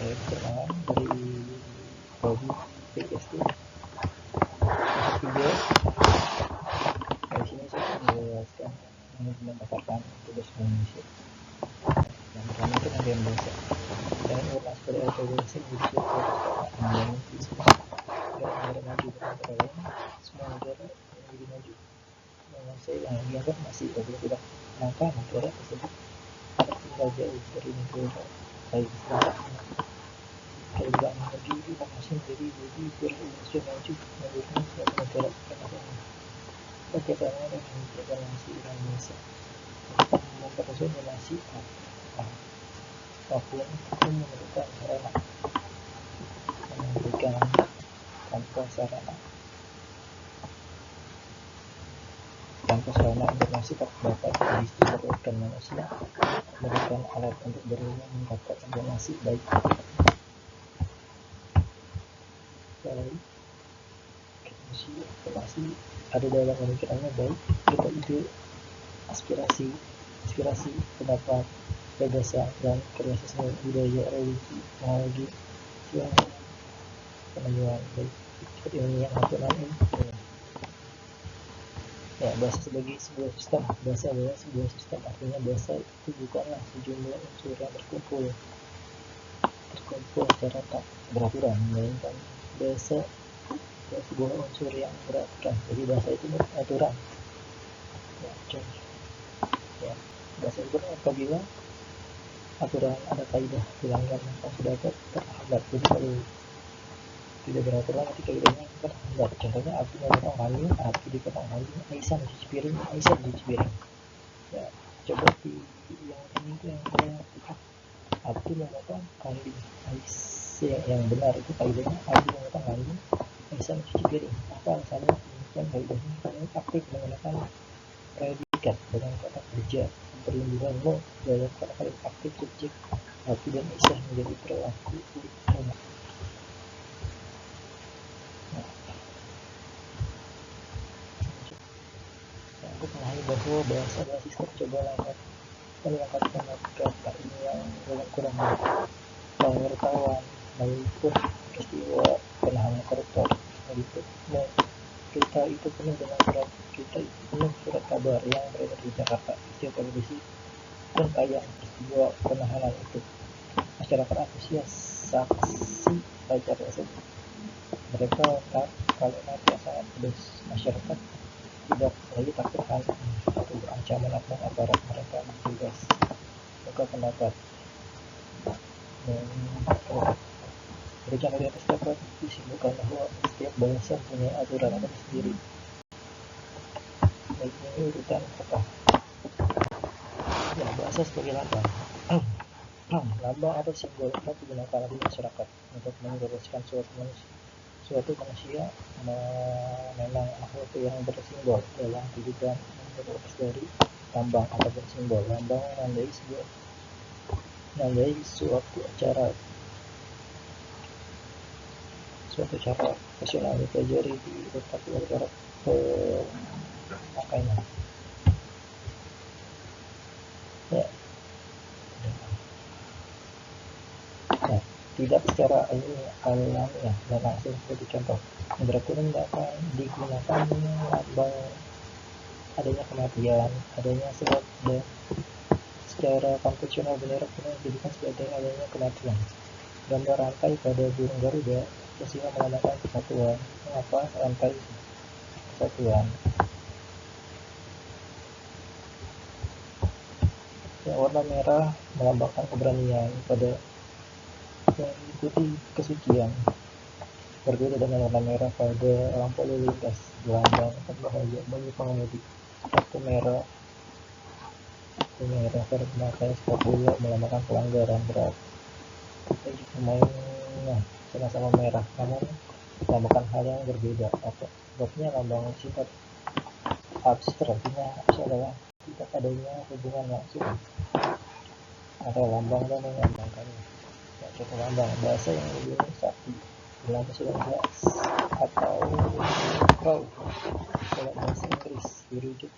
Perkenalkan dari Bobby PST video. Dari sini saya akan menjelaskan manajemen pasarkan tugas Indonesia. Yang pertama itu pengertian bahasa. Dan informasi pada LPWC menjadi suatu membangun visi negara maju dengan negara lain. Semua negara menjadi maju menguasai yang dianggap masih tidak, maka negara tersebut tinggal jauh dari negara lain. Kalau tidak lagi informasi menjadi biar Indonesia maju menurutnya suatu negara internasional. Bagaimana dengan informasi Indonesia memperoleh informasi apapun itu memerlukan sarana memberikan tanpa sarana informasi tak dapat didistribusikan manusia memerlukan alat untuk berhubung mendapat informasi baik dari informasi ada dalam pemikirannya baik kita ide aspirasi pendapat gagasan dan kreasi seni budaya religi teknologi penemuan baik seperti ilmiah nasional ini. Ya, bahasa sebagai sebuah sistem. Bahasa adalah sebuah sistem, artinya bahasa itu bukanlah sejumlah unsur yang terkumpul secara tak beraturan, melainkan bahasa sebuah unsur yang beraturan. Jadi bahasa itu beraturan. Ya, contoh. Ya, bahasa itu apabila aturan ada kaidah dilanggar maka sudah terhambat. Jadi kalau tidak beraturan ketika kaidahnya terhambat. Contohnya api memotong kayu, api dipotong kayu, Aisyah mencuci piring. Ya, coba di yang ini itu yang api memotong kayu, Aisyah yang benar itu kaidahnya api memotong kayu, Aisyah mencuci piring. Apa alasannya? Bukan kaidahnya karena aktif menggunakan predikat dengan kata kerja perlindungan lo dalam kata aktif subjek api dan Aisyah menjadi perilaku umum. Untuk memahami bahwa bahasa adalah sistem, cobalah melengkapkan kata ini yang kurang pengetahuan meliput peristiwa penahanan koruptor meliput kita itu penuh dengan surat kabar yang beredar di Jakarta. Peristiwa televisi dan tayang peristiwa penahanan itu. Masyarakat antusias saksi baca tersebut. Mereka kalau nanti sangat pedas. Masyarakat tidak lagi takut atau ancaman aparat mereka bebas buka pendapat. Berikan di atas dapat disimpulkan bahwa setiap bahasa punya aturan sendiri. Baik ini urutan kata. Ya, bahasa sebagai lambang. Lambang atau simbol dapat digunakan di masyarakat untuk menggambarkan suatu manusia memang makhluk yang bersimbol dalam kehidupan terlepas dari lambang ataupun simbol. Lambang menandai suatu acara profesional dipelajari di letak acara pemakaian. Ya. Nah, tidak secara alamiah dan langsung seperti contoh berarti akan digunakan lambang adanya kematian, adanya sebab dan secara konvensional bendera kuning dijadikan sebagai adanya kematian. Gambar rantai pada burung Garuda peristiwa melambangkan kesatuan. Mengapa rantai kesatuan? Yang warna merah melambangkan keberanian pada yang mengikuti kesucian. Berbeda dengan warna merah pada lampu lalu lintas, melambangkan bahaya bagi pengemudi. Kartu merah pada pemakai sepak bola melambangkan pelanggaran berat. Pemainnya sama-sama merah, namun melambangkan hal yang berbeda. Sebabnya lambang sifat abstrak, artinya adalah tidak adanya hubungan langsung antara lambang dan melambangkannya. Contoh lambang bahasa yang lebih sakti dalam bahasa atau crow dalam bahasa Inggris dirujuk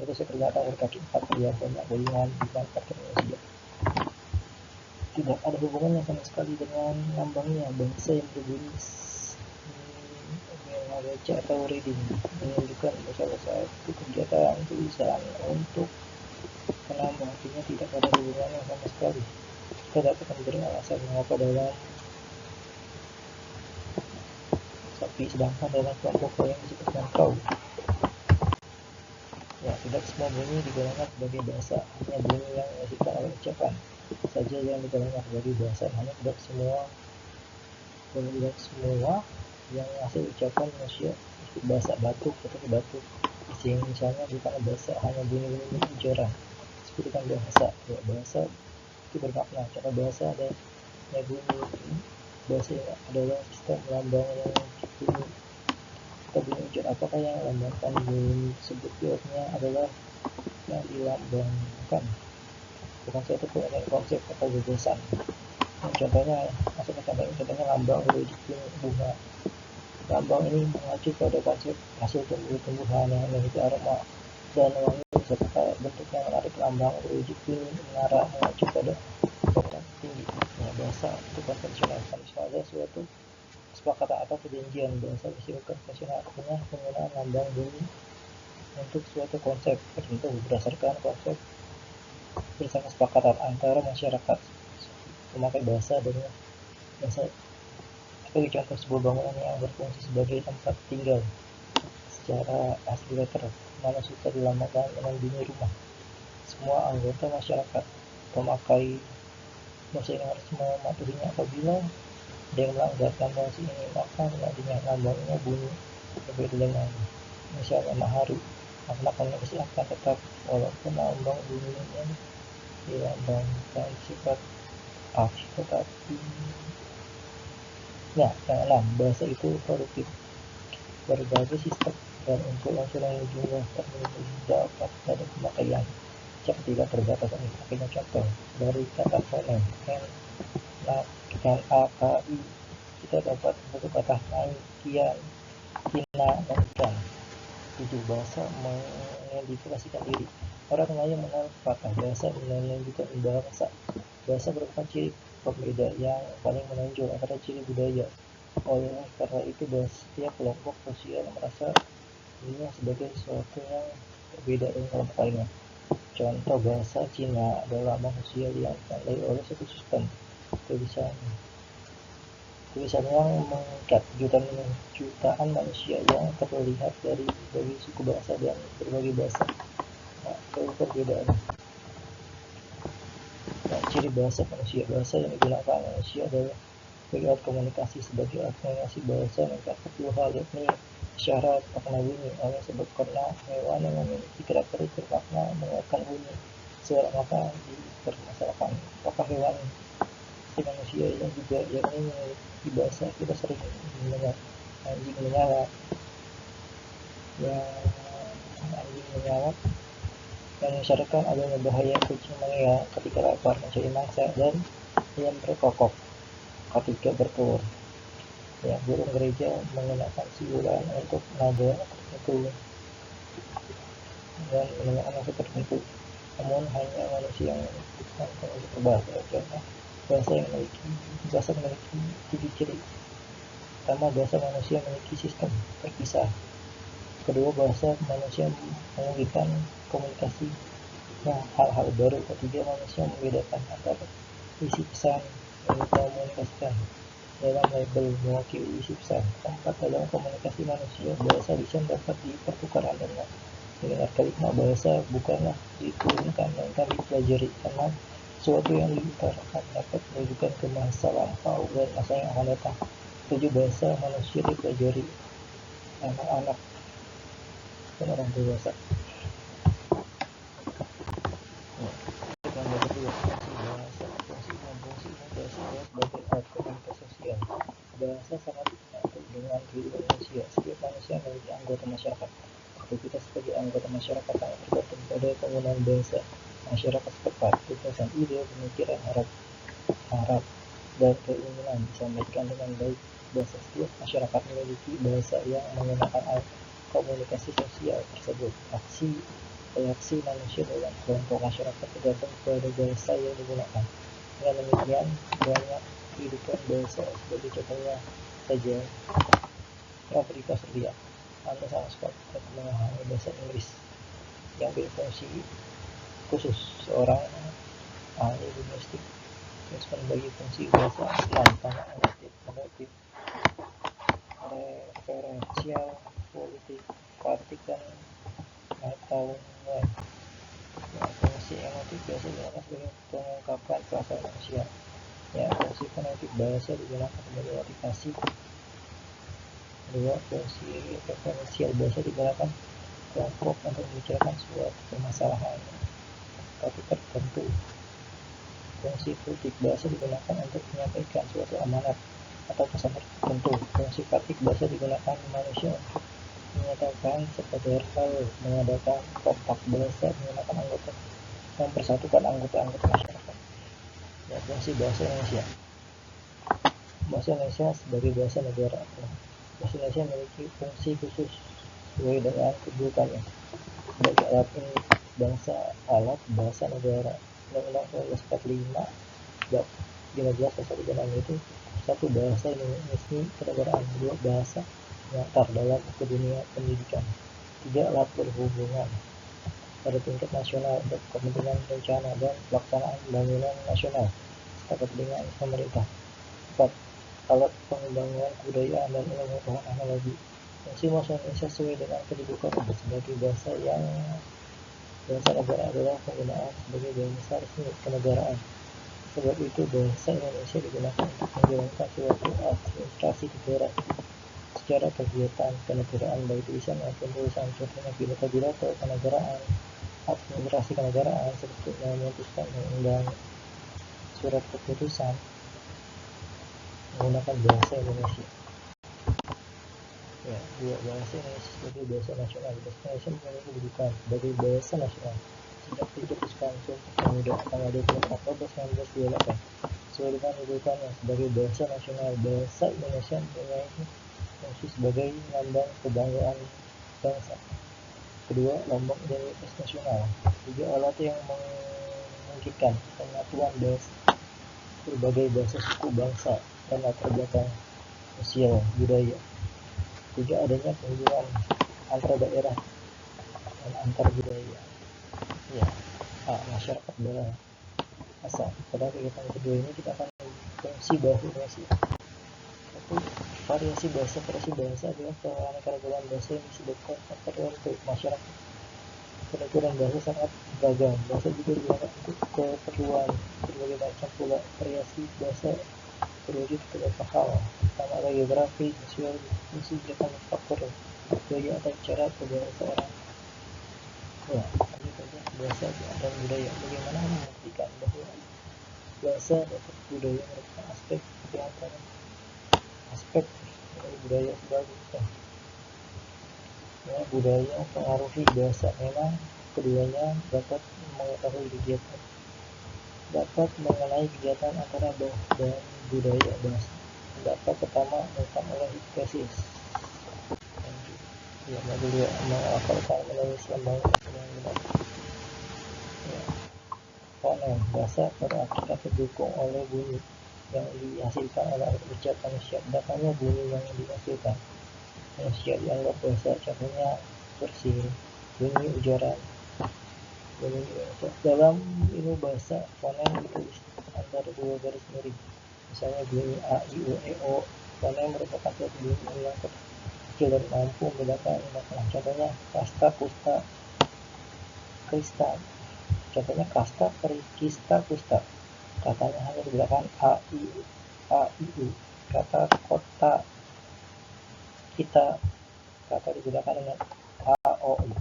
itu sekerjaan berkaki 4 dia banyak goyongan di tempat manusia. tidak ada hubungannya sama sekali dengan lambangnya. Bahasa yang berbunyi baca atau reading menunjukkan salah satu kegiatan tulisan untuk menambah, artinya tidak ada hubungannya sama sekali. Kita dapat memberi alasan mengapa dalam sapi, sedangkan dalam kelompok yang disebutkan kau. Ya, tidak semua bunyi digolongkan sebagai bahasa, hanya bunyi yang dihasilkan oleh ucapan saja yang digolongkan sebagai bahasa. Hanya tidak semua yang hasil ucapan manusia itu bahasa. Batuk, seperti batuk, misalnya bukan bahasa, hanya bunyi-bunyi ujaran disebutkan bahasa. Ya, bahasa itu bermakna. Cara bahasa ada bunyi. Bahasa adalah sistem lambang yang bunyi atau bunyi ujar. Apakah yang lambangkan bunyi tersebut? Jawabnya adalah yang dilambangkan bukan suatu konsep atau gagasan. Contohnya lambang berwujud bunga. Lambang ini mengacu pada konsep hasil tumbuh-tumbuhan yang memiliki aroma dan wangi serta bentuk yang menarik. Lambang berwujud menara mengacu pada kekuatan tinggi. Ya, bahasa itu konvensional. Ada suatu kesepakatan atau perjanjian. Bahasa bersifat konvensional, artinya penggunaan lambang bunyi untuk suatu konsep tertentu berdasarkan kesepakatan antara masyarakat memakai bahasa dengan bahasa. Sebagai contoh, sebuah bangunan yang berfungsi sebagai tempat tinggal secara asli letter mana suka dilambangkan dengan bunyi rumah. Semua anggota masyarakat memakai bahasa yang harus mematuhinya. Apabila ada yang melanggar bahasa ini, maka nantinya lambangnya bunyi berbeda dengan misalnya Maharu. Lambangnya pasti akan tetap walaupun lambang bunyinya dilambangkan sifat aktif, tetapi nah, yang 6, bahasa itu produktif. Berbagai sistem dan unsur-unsur yang jumlah terdapat pada pemakaian jika tidak terbatas oleh pakainya. Contoh dari kata fonem n, a, k, i, kita dapat bentuk kata naik, kian, kina, dan ikan. 7, bahasa mengidentifikasikan diri. Orang Melayu menaruh kata bahasa menunjukkan bahasa. Bahasa merupakan ciri pembeda yang paling menonjol antara ciri budaya. Oleh karena itu, setiap kelompok sosial merasa dirinya sebagai sesuatu yang berbeda dari kelompok lainnya. Contoh, bahasa Cina adalah manusia yang ditandai oleh suatu sistem tulisan yang mengikat jutaan manusia yang terlihat dari berbagai suku bangsa dan berbagai bahasa. Nah, perbedaan. Nah, ciri bahasa manusia. Bahasa yang digunakan manusia adalah sebagai alat komunikasi. Sebagai alat komunikasi, bahasa mencakup dua hal, yakni isyarat, makna bunyi. Oleh sebab karena hewan yang memiliki karakteristik bermakna mengeluarkan bunyi, suara maka dipermasalahkan apakah hewan manusia yang juga yakni memiliki bahasa. Kita sering mendengar anjing menyala, anjing menyala yang mengisyaratkan adanya bahaya. Kucing mengeak ketika lapar mencari mangsa, dan ayam berkokok ketika bertelur. Ya, burung gereja menggunakan siulan untuk nada tertentu dan menggunakan nada tertentu. Namun hanya manusia yang mampu untuk berbahasa. Karena bahasa memiliki ciri-ciri. Pertama, bahasa manusia memiliki sistem terpisah. Kedua, bahasa manusia memungkinkan komunikasi hal-hal baru. Ketiga, manusia membedakan antara isi pesan yang dikomunikasikan dalam label mewakili isi pesan. Keempat, dalam komunikasi manusia, bahasa lisan dapat dipertukarkan dengan mendengar kelima. Bahasa bukanlah diturunkan, melainkan dipelajari, karena sesuatu yang diutarakan dapat menunjukkan ke masa lampau dan masa yang akan datang. 7, bahasa manusia dipelajari anak-anak dan orang dewasa. Sebagai alat komunikasi sosial, bahasa sangat menyatu dengan kehidupan manusia. Setiap manusia memiliki anggota masyarakat. Aktivitas sebagai anggota masyarakat sangat tergantung pada penggunaan bahasa masyarakat setempat. Gagasan, ide, pemikiran, harap, dan keinginan disampaikan dengan baik. Bahasa setiap masyarakat memiliki bahasa yang menggunakan alat komunikasi sosial tersebut. Reaksi manusia dalam kelompok masyarakat tergantung pada bahasa yang digunakan. Dengan demikian, banyak kehidupan bahasa sebagai contohnya saja Afrika Surya. Anda sangat sepakat memahami bahasa Inggris yang berfungsi khusus seorang ahli linguistik bagi fungsi bahasa tanpa motif referensial, politik, partikel, atau lain. Fungsi emotif biasa digunakan sebagai pengungkapan perasaan manusia. Fungsi fonetik bahasa digunakan sebagai motivasi. Kedua, fungsi referensial bahasa digunakan kelompok untuk membicarakan suatu permasalahan topik tertentu. Fungsi politik bahasa digunakan untuk menyampaikan suatu amanat atau pesan tertentu. Fungsi praktik bahasa digunakan manusia untuk menyatakan sekedar hal, mengadakan kontak bahasa, menggunakan anggota, mempersatukan anggota-anggota masyarakat. Fungsi bahasa Indonesia. Bahasa Indonesia sebagai bahasa negara. Bahasa Indonesia memiliki fungsi khusus sesuai dengan kedudukannya sebagai alat bangsa, alat bahasa negara. Undang-Undang 1945 bab 15 pasal 36 itu satu, bahasa Indonesia kenegaraan. Dua, bahasa pengantar dalam ke dunia pendidikan. Tiga, alat berhubungan pada tingkat nasional untuk kepentingan rencana dan pelaksanaan pembangunan nasional serta kepentingan pemerintah. 4, alat pengembangan kebudayaan dan ilmu teknologi. Fungsi bahasa Indonesia sesuai dengan kedudukan sebagai bahasa negara adalah penggunaan sebagai bahasa resmi kenegaraan. Sebab itu bahasa Indonesia digunakan untuk menjalankan suatu administrasi negara secara kegiatan kenegaraan baik tulisan maupun tulisan. Contohnya pidato kenegaraan, administrasi kenegaraan seperti memutuskan undang surat keputusan menggunakan bahasa Indonesia. Dua, bahasa Indonesia sebagai bahasa nasional. Bahasa Indonesia memiliki kedudukan sebagai bahasa nasional sejak diputuskan Sumpah Pemuda tanggal 24 Oktober 1928. Sesuai dengan kedudukannya sebagai bahasa nasional, bahasa Indonesia memiliki fungsi sebagai lambang kebanggaan bangsa. Kedua, lambang identitas nasional. Tiga, alat yang memungkinkan penyatuan bahasa berbagai bahasa suku bangsa dan latar belakang sosial budaya. Tiga, adanya penghubungan antar daerah dan antar budaya. Masyarakat bahasa. Pada kegiatan kedua ini kita akan fungsi bahasa Indonesia. Satu, variasi bahasa adalah keanekaragaman bahasa yang disebabkan faktor tertentu masyarakat. Penuturan bahasa sangat beragam. Bahasa juga digunakan untuk keperluan berbagai macam pula. Variasi bahasa terwujud beberapa hal, pertama ada geografi, sosial, fungsi dan faktor budaya atau cara berbahasa orang. Bahasa dan budaya. Bagaimana membuktikan bahwa bahasa dan budaya merupakan aspek di antara aspek dari budaya sebagai budaya mempengaruhi bahasa. Memang keduanya dapat mengenai kegiatan antara bahasa dan budaya bahasa. Pendapat pertama dilakukan oleh tesis. Kedua, menghafalkan menulis lembaga dengan benar. Fonem bahasa pada akhirnya didukung oleh bunyi yang dihasilkan oleh ucap manusia. Datangnya bunyi yang dihasilkan manusia dianggap bahasa. Contohnya bersih, bunyi ujaran, bunyi dalam ilmu bahasa. Fonem ditulis antara dua garis miring. Misalnya bunyi a, i, u, e, o. Fonem merupakan suatu bunyi yang kecil dan mampu membedakan makna. Contohnya kasta, kusta, krista. Contohnya kasta, kista, kusta. Katanya hanya dibedakan a, i, u. Kata kota, kita, kata digunakan dengan a, o, i.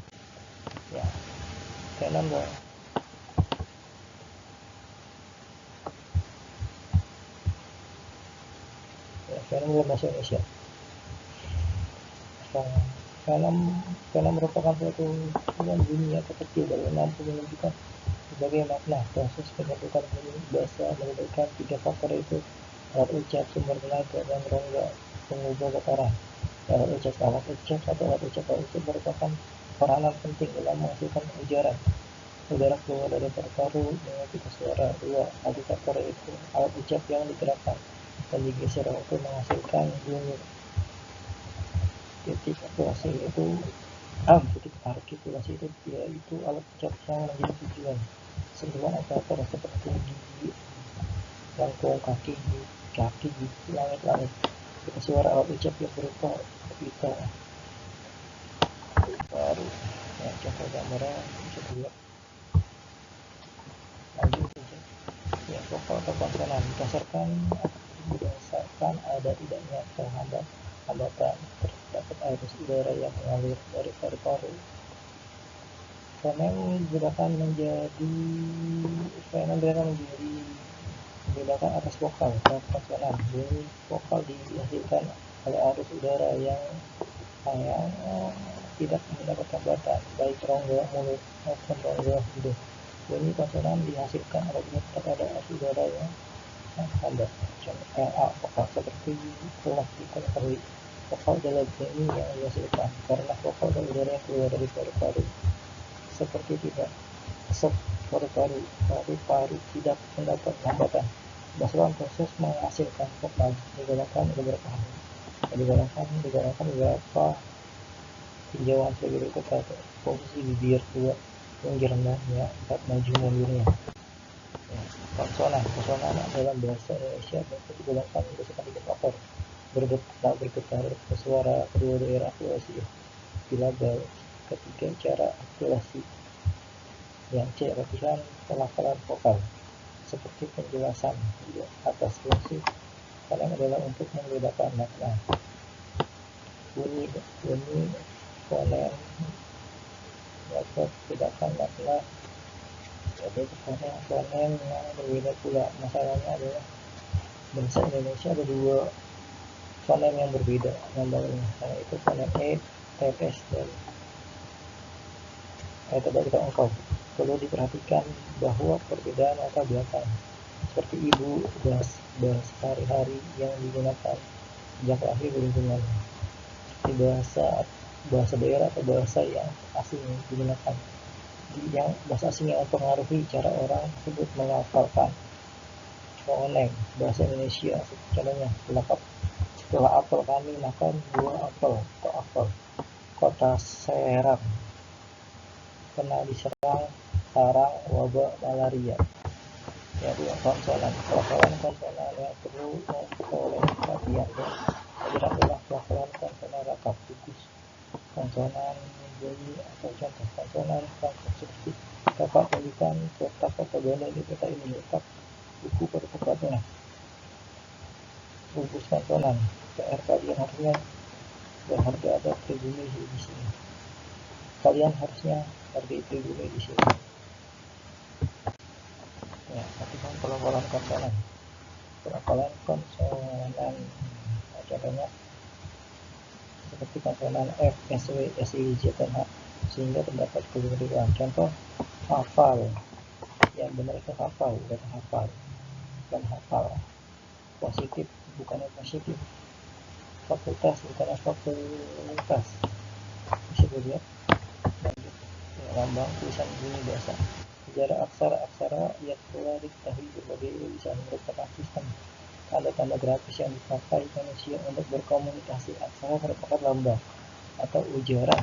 Nomor film bahasa Indonesia. Film merupakan suatu bunyi atau kecil dari mampu menunjukkan berbagai makna. Proses pembentukan bunyi bahasa melibatkan tiga faktor, yaitu alat ucap, sumber tenaga, dan rongga pengubah getaran. Alat ucap merupakan peranan penting dalam menghasilkan ujaran. udara keluar dari paru-paru dengan pita suara. 2. Agitator itu alat ucap yang digerakkan dan digeser untuk menghasilkan bunyi. Titik artikulasi itu titik artikulasi itu yaitu alat ucap yang menjadi tujuan. Sentuhan operator seperti gigi, lengkung kaki, langit-langit. Pita suara alat ucap yang berupa pita baru. Ya, contoh gambarnya bisa dilihat. Lanjut saja. Ya, vokal atau konsonan berdasarkan ada tidaknya hambatan terdapat arus udara yang mengalir dari paru-paru. Fonem membedakan atas vokal dan konsonan. Bunyi vokal dihasilkan oleh arus udara yang tidak mendapat hambatan, baik rongga mulut maupun rongga hidung. Bunyi konsonan dihasilkan apabila terdapat arus udara yang hambat. Vokal seperti telah diketahui, vokal adalah bunyi yang dihasilkan karena vokal adalah udara yang keluar dari paru-paru. Seperti tidak esok paru-paru tidak mendapat hambatan. Dalam proses menghasilkan vokal digunakan beberapa hal. Digunakan beberapa tinjauan sebagai berikut: 1. Posisi bibir. 2. Tinggi rendahnya. 4. Maju mundurnya. Konsonan dalam bahasa Indonesia dapat digunakan berdasarkan indikator bergetar suara kedua daerah artikulasi. Silabal. Ketiga, cara artikulasi. Yang C. Latihan pelafalan vokal seperti penjelasan di atas. Fungsi fonem adalah untuk membedakan makna. Bunyi fonem dapat membedakan makna. Ada fonem yang berbeda pula. Masalahnya adalah bahasa Indonesia ada 2 fonem yang berbeda lambangnya, yaitu fonem E, TS, dan tidak engkau. Perlu diperhatikan bahwa perbedaan latar belakang seperti ibu, bahasa sehari-hari yang digunakan sejak lahir berhubungan, seperti bahasa daerah atau bahasa yang asing digunakan, yang bahasa asing yang mempengaruhi cara orang tersebut melafalkan fonem bahasa Indonesia. Contohnya, setelah apel kami makan 2 apel. Kok apel? Kota Serang kena diserang sarang wabah malaria. Yang 2. Konsonan. Pelafalan konsonan yang perlu memperoleh perhatian adalah pelafalan konsonan rakap tukus. Konsonan bunyi atau contoh konsonan rakap seperti dapat tunjukkan kotak atau bandar di peta ini, letak buku pada tempatnya. Rumus konsonan. PR kalian harusnya berharga ada pribumi di sini. Kalian harusnya hargai pribumi di sini. Ya, latihan pelafalan konsonan. Pelafalan konsonan. Contohnya seperti konsonan F, SW, SI, Z, dan H, sehingga terdapat keliruan. Contoh, hafal. Yang benar itu hafal, bukan hafal. Bukan hafal. Positif, bukannya positif. Fakultas, bukannya fakultas. Bisa dilihat. Lanjut. Ya, lambang tulisan bunyi bahasa. Sejarah aksara yang telah diketahui berbagai tulisan merupakan sistem tanda-tanda grafis yang dipakai manusia untuk berkomunikasi. Aksara merupakan lambang atau ujaran.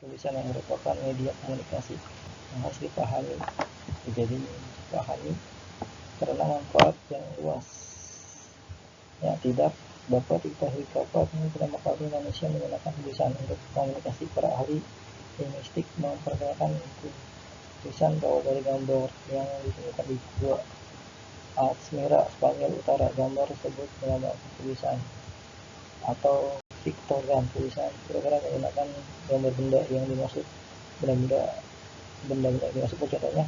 Tulisan yang merupakan media komunikasi yang harus dipahami. Jadi dipahami karena manfaat yang luas yang tidak dapat diketahui kapan pertama kali manusia menggunakan tulisan untuk komunikasi. Para ahli linguistik memperkirakan tulisan berawal dari gambar yang ditemukan di Gua Altamira, Spanyol Utara. Gambar tersebut melambangkan tulisan atau piktogram. Tulisan piktogram menggunakan gambar benda yang dimaksud benda yang dimaksud. Contohnya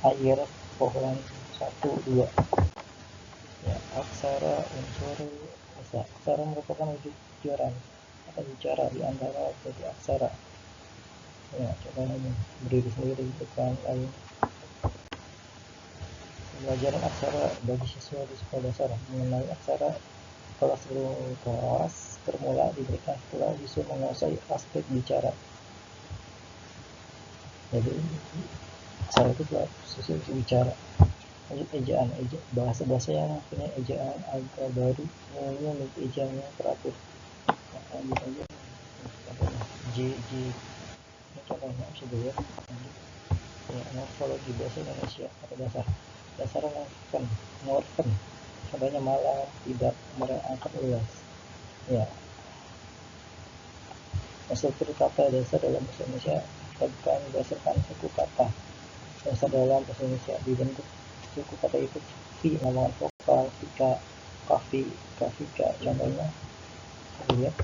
air, pohon, 1, 2. Ya, aksara unsur bahasa. Aksara merupakan wujud ujaran atau bicara di antara jadi aksara. Ya, contohnya ini berdiri sendiri, bukan lain. Pembelajaran aksara bagi siswa di sekolah dasar. Mengenai aksara, kelas bermula diberikan setelah siswa menguasai aspek bicara Jadi saya itu selalu bicara. Lanjut ejaan, bahasa-bahasa yang punya ejaan agak baru umumnya memiliki ejaan yang teratur. Lanjut aja J ini contohnya sebelum ya, morfologi bahasa Indonesia atau dasar morfen contohnya malam, tidak, merangkap, luas. Ya, struktur kata dasar dalam bahasa Indonesia bukan berdasarkan suku kata. Dasar dalam bahasa Indonesia dibentuk suku kata itu fi, nama vokal, fika, kafi, kafika. Contohnya, lihat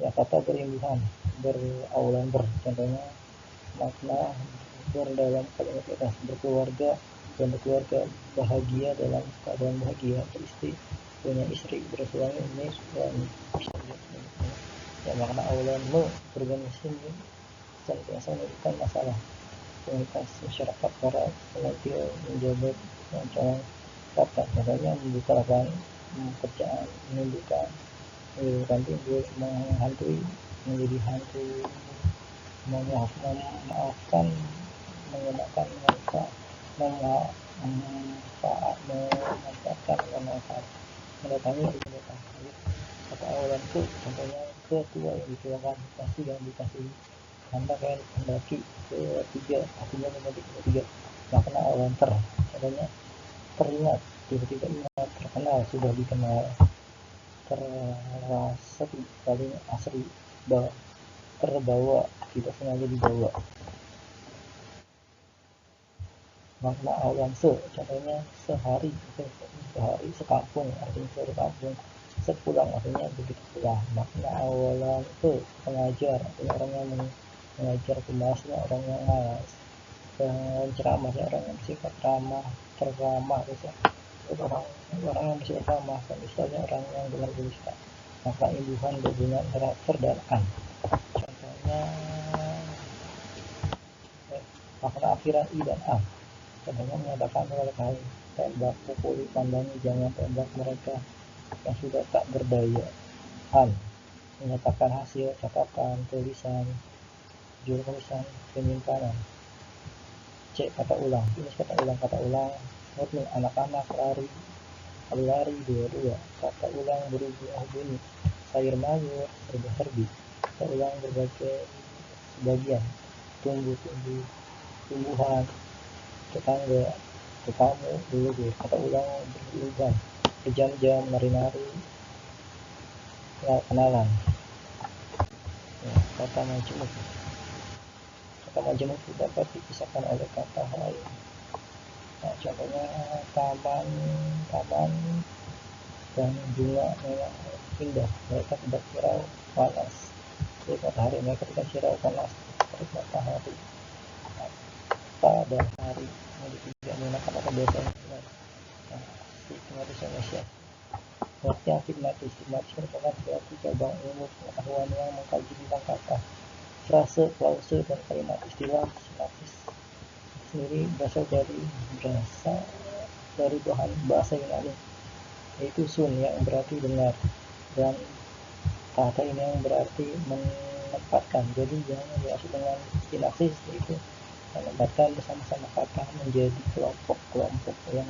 ya, kata berimbuhan, berawulan ber. Contohnya makna dalam kalimat atas, berkeluarga dan berkeluarga, bahagia dalam keadaan bahagia, beristri, punya istri, bersuami, ini suami. Ya, makna awalan berorganisasi senantiasa menunjukkan masalah komunitas masyarakat para pengantin menjabat rancangan kata. Contohnya membuka lapangan pekerjaan, menunjukkan nanti menghantui, menjadi hantu, memaafkan, mengenakan manfaat, memanfaatkan manfaat, mendatangi, kata awalan itu contohnya ketua yang dituakan, pasti yang dikasih, anda kayak mendaki, ketiga, artinya memetik ketiga. Makna awalan contohnya teringat, tiba-tiba ingat, terkenal, sudah dikenal, terasa paling asri, terbawa, tidak sengaja dibawa. Makna awalan contohnya sehari, sekampung, artinya sekampung, sepulang, artinya begitu pulang. Makna awalan pengajar, artinya orang yang mengajar, pembalasnya orang yang malas, penceramahnya orang yang bersifat ramah, terramah, orang yang bersifat ramah, dan istilahnya orang yang benar berdusta. Maka imbuhan berbunga ter dan an. Contohnya makna akhiran i dan a. Contohnya menyatakan mereka tembak, pukuli, pandangi, jangan tembak mereka yang sudah tak berdaya. An menyatakan hasil catatan, tulisan, jurusan, penyimpanan. C kata ulang, ini kata ulang murni, anak-anak lari dua-dua. Kata ulang berubah bunyi, sayur mayur, serba-serbi. Kata ulang berbagai sebagian, tumbuhan, tetangga, tetamu, dulu. Kata ulang berubah, berjam-jam, nari-nari, kenalan. Ya, kata majemuk dapat dipisahkan oleh kata lain. Nah, contohnya taman dan bunga memang indah, mereka tidak surau panas, terik matahari, mereka tidak surau panas, terik matahari. Pada hari yang tidak menggunakan kata biasa. Sistematis Indonesia. Pengertian sistematis merupakan suatu cabang ilmu pengetahuan yang mengkaji tentang kata, frase, klause, dan kalimat. Istilah sintaksis sendiri berasal dari bahan bahasa Yunani, yaitu sun yang berarti dengar, dan kata ini yang berarti menempatkan. Jadi yang dimaksud dengan sintaksis yaitu menempatkan bersama-sama kata menjadi kelompok yang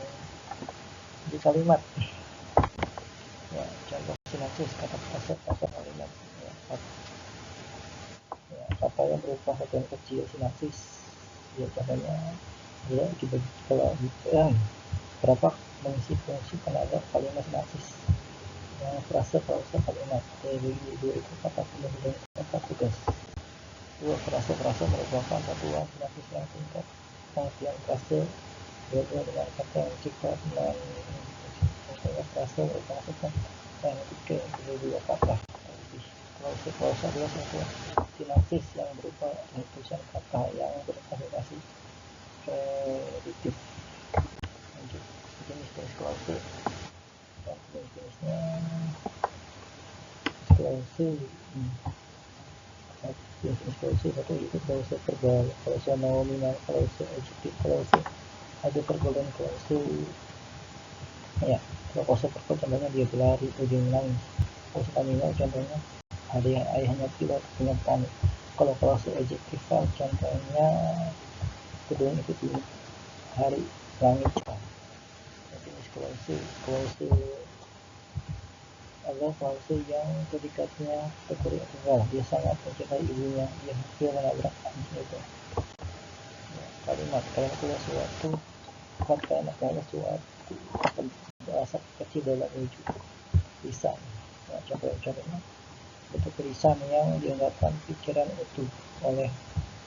di kalimat. Ya, contoh sintaksis kata frase kalimat. Kata yang berupa satuan kecil sintaksis. Ya, contohnya ya dibagi kalau berapa mengisi fungsi tenaga kalimat sintaksis. Yang frase klause kalimat. Jadi dua itu kata penuh dan kata tugas. Dua frase merupakan satuan sintaksis yang singkat. Pengertian frase berbeda dengan kata yang singkat dan frase merupakan yang ketiga dua kata. Klause adalah satuan sintaksis yang berupa rangkuman kata yang berasosiasi prediktif. Lanjut, jenis klause. Jenisnya klause. Jenis klause satu itu klause verbal, klause nominal, klause adjektif, klause ada verbal dan klause. Ya, kalau klause verbal contohnya dia berlari, dia menangis. Klause nominal contohnya ada yang ayahnya pilot, punya panik. Kalau klause adjektifal contohnya gedung itu hari, langit, cerah. Jenis klause adalah klause yang predikatnya kategori tunggal. Dia sangat mencintai ibunya, dia menabrak anjing itu. Kalimat adalah suatu bahasa kecil dalam wujud lisan. Contohnya bentuk lisan yang diungkapkan pikiran utuh oleh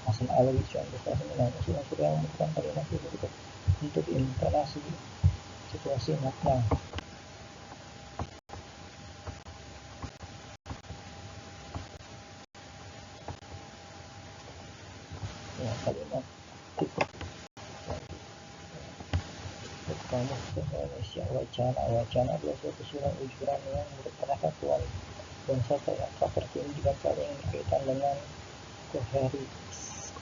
Hasan Alwi. Contohnya unsur-unsur yang membentukkan kalimat itu untuk intonasi, situasi, makna. Ya, kalimat tipe kamus Indonesia. Wacana adalah suatu surat ujuran yang merupakan satuan bahasa yang seperti ini juga saling berkaitan dengan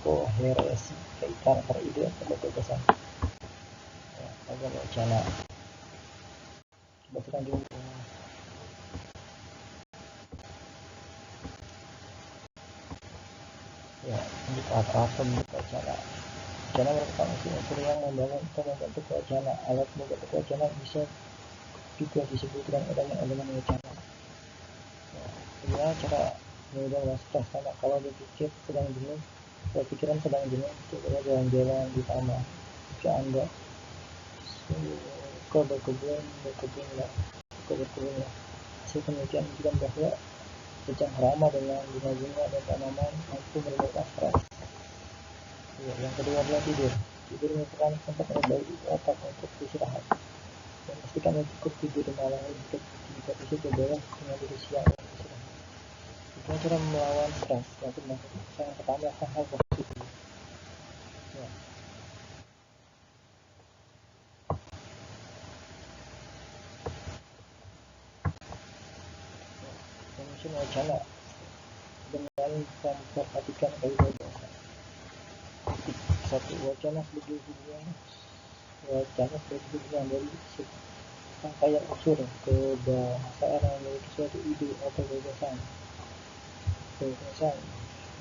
koheresi, kaitan antara ide atau gagasan. Ya, ada wacana. Coba dulu. Ya, untuk apa bentuk wacana? Wacana merupakan unsur yang membangun atau membentuk wacana. Alat membentuk wacana bisa juga disebut dengan elemen wacana. Ya, cara mudah sederhana. Kalau berpikir sedang jenuh, pikiran sedang jenuh, coba jalan-jalan di taman. Jika Anda suka berkebunlah. Hasil penelitian menunjukkan bahwa bercengkrama dengan bunga-bunga dan tanaman mampu meredakan stres. Ya, yang kedua adalah tidur. Tidur merupakan tempat terbaik otak untuk istirahat. Dan pastikan cukup tidur malam untuk jika bisa berbayar dengan tidur siang dan istirahat. Itu cara melawan stres. Yang pertama hal positif. Ya. Menyusun wacana dengan memperhatikan kaidah bahasa. Satu, wacana sebagai hubungan dari rangkaian unsur kebahasaan yang memiliki suatu ide atau gagasan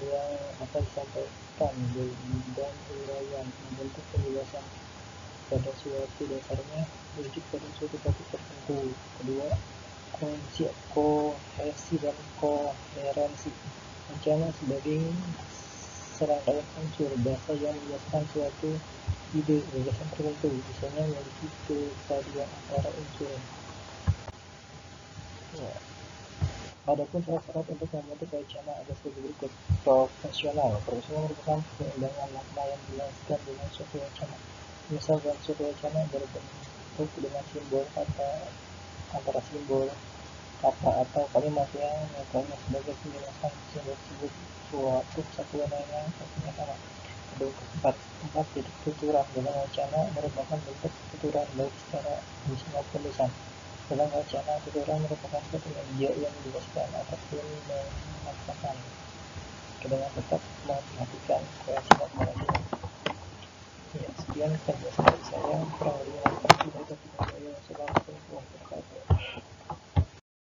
yang akan disampaikan dan uraian membentuk penjelasan pada suatu dasarnya merujuk pada suatu topik tertentu. Kedua, kohesi dan koherensi. Wacana sebagai serangkaian unsur bahasa yang menjelaskan suatu ide gagasan tertentu, misalnya memiliki kepaduan antara unsur. Ya. Adapun syarat untuk membentuk wacana ada sebagai berikut. Profesional merupakan pengembangan makna yang dijelaskan dengan suatu wacana. Misalkan suatu wacana berbentuk dengan simbol kata, antara simbol kata atau kalimat yang mengakuinya sebagai penjelasan simbol tersebut suatu kesatuan yang artinya sama. Empat, titik tuturan dalam wacana merupakan bentuk tuturan baik secara tulis maupun lisan. Dalam wacana, tuturan merupakan suatu media yang menjelaskan ataupun mengatakan. Dengan tetap memperhatikan